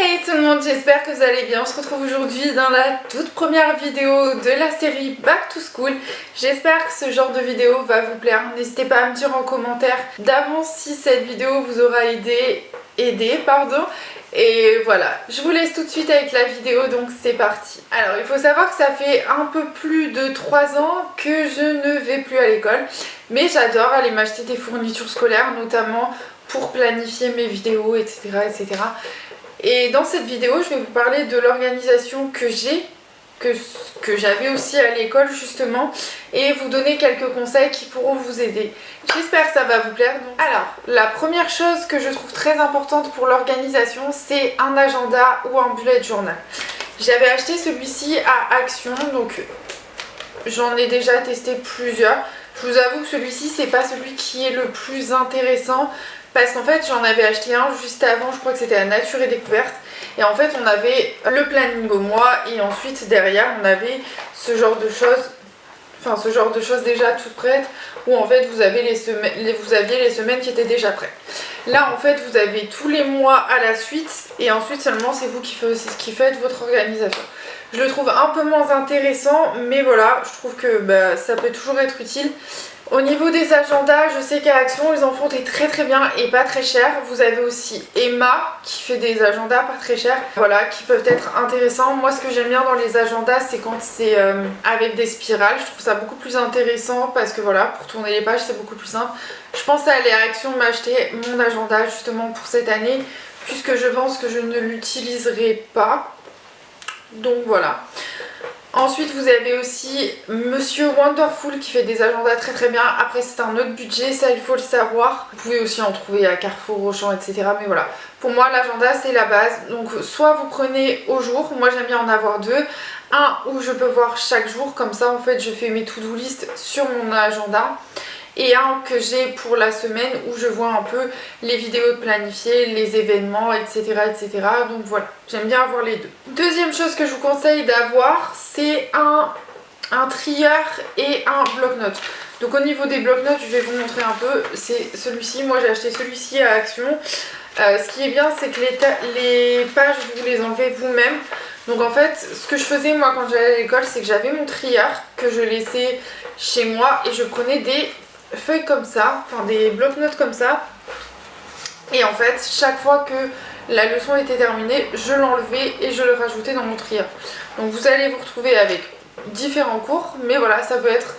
Hey tout le monde, j'espère que vous allez bien. On se retrouve aujourd'hui dans la toute première vidéo de la série Back to School. J'espère que ce genre de vidéo va vous plaire. N'hésitez pas à me dire en commentaire d'avance si cette vidéo vous aura aidé. Et voilà, je vous laisse tout de suite avec la vidéo, donc c'est parti. Alors il faut savoir que ça fait un peu plus de 3 ans que je ne vais plus à l'école, mais j'adore aller m'acheter des fournitures scolaires, notamment pour planifier mes vidéos, etc. etc. Et dans cette vidéo, je vais vous parler de l'organisation que j'ai, que j'avais aussi à l'école justement, et vous donner quelques conseils qui pourront vous aider. J'espère que ça va vous plaire. Alors, la première chose que je trouve très importante pour l'organisation, c'est un agenda ou un bullet journal. J'avais acheté celui-ci à Action, donc j'en ai déjà testé plusieurs. Je vous avoue que celui-ci, c'est pas celui qui est le plus intéressant, parce qu'en fait j'en avais acheté un juste avant, je crois que c'était à Nature et Découverte, et en fait on avait le planning au mois et ensuite derrière on avait ce genre de choses, déjà toutes prêtes, où en fait vous aviez les semaines qui étaient déjà prêtes. Là en fait vous avez tous les mois à la suite et ensuite seulement c'est vous qui faites votre organisation. Je le trouve un peu moins intéressant, mais voilà, je trouve que ça peut toujours être utile. Au niveau des agendas, je sais qu'à Action, ils en font des très bien et pas très chers. Vous avez aussi Emma qui fait des agendas pas très chers, voilà, qui peuvent être intéressants. Moi, ce que j'aime bien dans les agendas, c'est quand c'est avec des spirales. Je trouve ça beaucoup plus intéressant parce que voilà, pour tourner les pages, c'est beaucoup plus simple. Je pense à aller à Action m'acheter mon agenda justement pour cette année, puisque je pense que je ne l'utiliserai pas. Donc voilà. Ensuite vous avez aussi Monsieur Wonderful qui fait des agendas très bien. Après c'est un autre budget, ça il faut le savoir. Vous pouvez aussi en trouver à Carrefour, Auchan, etc. Mais voilà, pour moi l'agenda c'est la base. Donc soit vous prenez au jour, moi j'aime bien en avoir deux. Un où je peux voir chaque jour, comme ça en fait je fais mes to-do list sur mon agenda. Et un que j'ai pour la semaine où je vois un peu les vidéos de planifier, les événements, etc. etc. Donc voilà, j'aime bien avoir les deux. Deuxième chose que je vous conseille d'avoir, c'est un trieur et un bloc-notes. Donc au niveau des bloc-notes, je vais vous montrer un peu, c'est celui-ci. Moi j'ai acheté celui-ci à Action. Ce qui est bien, c'est que les pages, vous les enlevez vous-même. Donc en fait, ce que je faisais moi quand j'allais à l'école, c'est que j'avais mon trieur que je laissais chez moi et je prenais des feuilles comme ça, enfin des bloc-notes comme ça, et en fait chaque fois que la leçon était terminée, je l'enlevais et je le rajoutais dans mon trieur. Donc vous allez vous retrouver avec différents cours, mais voilà, ça peut être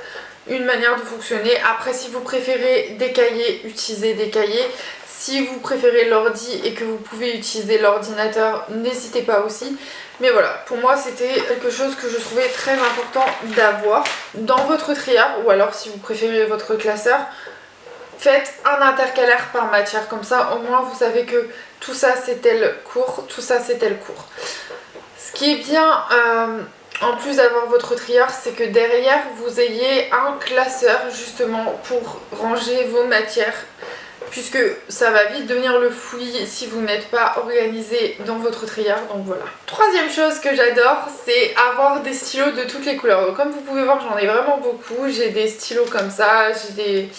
une manière de fonctionner. Après, si vous préférez des cahiers, utilisez des cahiers. Si vous préférez l'ordi et que vous pouvez utiliser l'ordinateur, n'hésitez pas aussi. Mais voilà, pour moi c'était quelque chose que je trouvais très important d'avoir dans votre trieur, ou alors si vous préférez votre classeur, faites un intercalaire par matière, comme ça au moins vous savez que tout ça c'est tel cours, tout ça c'est tel cours. Ce qui est bien en plus d'avoir votre trieur, c'est que derrière vous ayez un classeur justement pour ranger vos matières, puisque ça va vite devenir le fouillis si vous n'êtes pas organisé dans votre trieur, donc voilà. Troisième chose que j'adore, c'est avoir des stylos de toutes les couleurs. Donc, comme vous pouvez voir, j'en ai vraiment beaucoup. J'ai des stylos comme ça, j'ai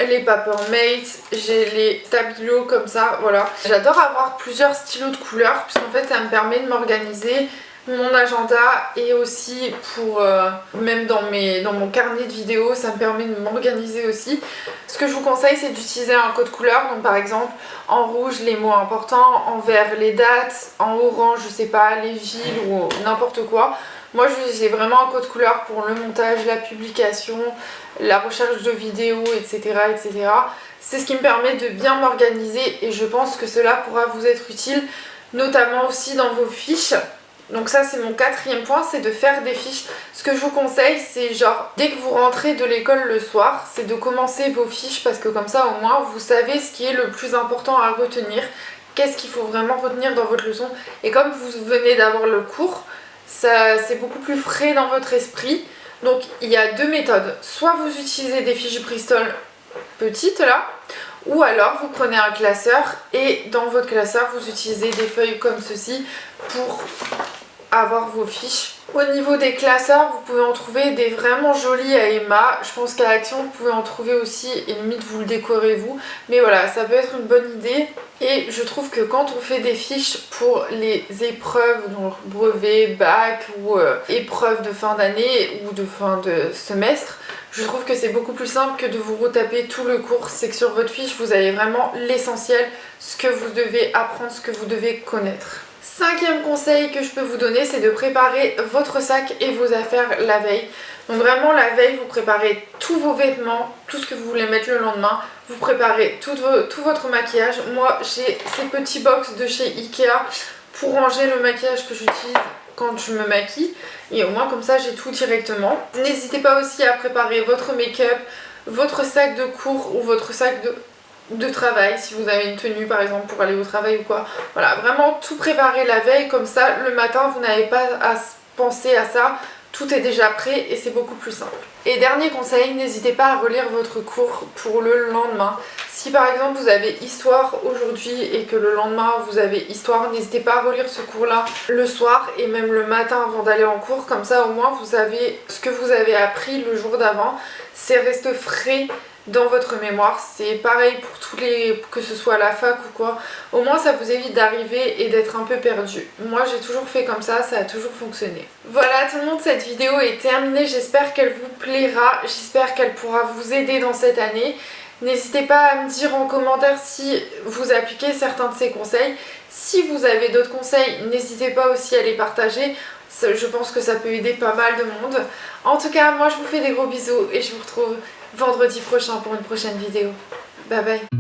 les Papermate, j'ai les Stabilo comme ça, voilà. J'adore avoir plusieurs stylos de couleurs, puisqu'en fait ça me permet de m'organiser mon agenda, et aussi pour même dans mon carnet de vidéos, ça me permet de m'organiser aussi. Ce que je vous conseille, c'est d'utiliser un code couleur. Donc par exemple en rouge les mots importants, en vert les dates, en orange je sais pas les villes ou n'importe quoi. Moi j'ai vraiment un code couleur pour le montage, la publication, la recherche de vidéos, etc. etc. C'est ce qui me permet de bien m'organiser, et je pense que cela pourra vous être utile, notamment aussi dans vos fiches. Donc ça c'est mon quatrième point, c'est de faire des fiches. Ce que je vous conseille, c'est genre dès que vous rentrez de l'école le soir, c'est de commencer vos fiches, parce que comme ça au moins vous savez ce qui est le plus important à retenir, qu'est-ce qu'il faut vraiment retenir dans votre leçon. Et comme vous venez d'avoir le cours, c'est beaucoup plus frais dans votre esprit. Donc il y a deux méthodes, soit vous utilisez des fiches Bristol petites là, ou alors vous prenez un classeur et dans votre classeur vous utilisez des feuilles comme ceci pour avoir vos fiches. Au niveau des classeurs, vous pouvez en trouver des vraiment jolis à Emma. Je pense qu'à Action, vous pouvez en trouver aussi et limite vous le décorez vous. Mais voilà, ça peut être une bonne idée. Et je trouve que quand on fait des fiches pour les épreuves, donc brevet, bac ou épreuves de fin d'année ou de fin de semestre, je trouve que c'est beaucoup plus simple que de vous retaper tout le cours. C'est que sur votre fiche, vous avez vraiment l'essentiel, ce que vous devez apprendre, ce que vous devez connaître. Cinquième conseil que je peux vous donner, c'est de préparer votre sac et vos affaires la veille. Donc vraiment la veille, vous préparez tous vos vêtements, tout ce que vous voulez mettre le lendemain. Vous préparez tout votre maquillage. Moi, j'ai ces petits box de chez Ikea pour ranger le maquillage que j'utilise quand je me maquille. Et au moins comme ça, j'ai tout directement. N'hésitez pas aussi à préparer votre make-up, votre sac de cours ou votre sac de travail, si vous avez une tenue par exemple pour aller au travail ou quoi. Voilà, vraiment tout préparer la veille, comme ça le matin vous n'avez pas à penser à ça, tout est déjà prêt et c'est beaucoup plus simple. Et dernier conseil, n'hésitez pas à relire votre cours pour le lendemain. Si par exemple vous avez histoire aujourd'hui et que le lendemain vous avez histoire, n'hésitez pas à relire ce cours là le soir et même le matin avant d'aller en cours, comme ça au moins vous savez ce que vous avez appris le jour d'avant, c'est reste frais dans votre mémoire. C'est pareil pour tous les, que ce soit à la fac ou quoi, au moins ça vous évite d'arriver et d'être un peu perdu. Moi j'ai toujours fait comme ça a toujours fonctionné. Voilà tout le monde, cette vidéo est terminée, j'espère qu'elle vous plaira, j'espère qu'elle pourra vous aider dans cette année. N'hésitez pas à me dire en commentaire si vous appliquez certains de ces conseils. Si vous avez d'autres conseils, n'hésitez pas aussi à les partager. Je pense que ça peut aider pas mal de monde. En tout cas, moi je vous fais des gros bisous et je vous retrouve vendredi prochain pour une prochaine vidéo. Bye bye.